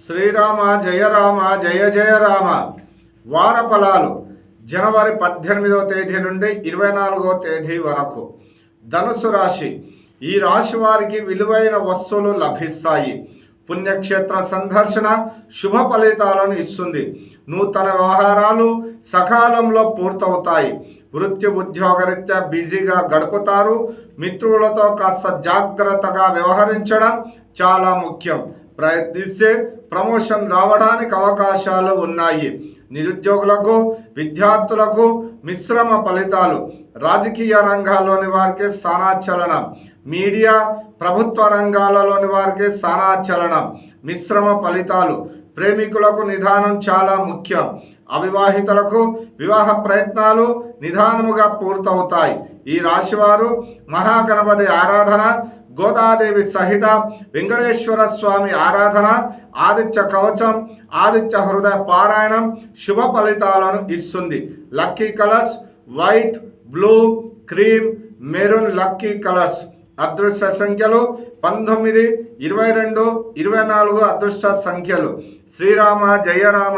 శ్రీరామ జయ రామ జయ జయ రామ. వార ఫలాలు జనవరి 18వ తేదీ నుండి 24వ తేదీ వరకు. ధనుసు రాశి. ఈ రాశి వారికి విలువైన వస్తువులు లభిస్తాయి. పుణ్యక్షేత్ర సందర్శన శుభ ఫలితాలను ఇస్తుంది. నూతన వ్యవహారాలు సకాలంలో పూర్తవుతాయి. వృత్తి ఉద్యోగరీత్యా బిజీగా గడుపుతారు. మిత్రులతో కాస్త జాగ్రత్తగా వ్యవహరించడం చాలా ముఖ్యం. ప్రయత్నిస్తే ప్రమోషన్ రావడానికి అవకాశాలు ఉన్నాయి. నిరుద్యోగులకు, విద్యార్థులకు మిశ్రమ ఫలితాలు. రాజకీయ రంగాల్లోని వారికి స్థానాచలనం. మీడియా, ప్రభుత్వ రంగాలలోని వారికి స్థానాచలనం. మిశ్రమ ఫలితాలు. ప్రేమికులకు నిదానం చాలా ముఖ్యం. అవివాహితులకు వివాహ ప్రయత్నాలు నిదానముగా పూర్తవుతాయి. ఈ రాశివారు మహాగణపతి ఆరాధన, గోదాదేవి సహిత వెంకటేశ్వర స్వామి ఆరాధన, ఆదిత్య కవచం, ఆదిత్య హృదయ పారాయణం శుభ ఫలితాలను ఇస్తుంది. Lucky colours white, blue, cream, maroon lucky colours. అదృష్ట సంఖ్యలు 19, 22, 24 అదృష్ట సంఖ్యలు. శ్రీరామ జయ రామ.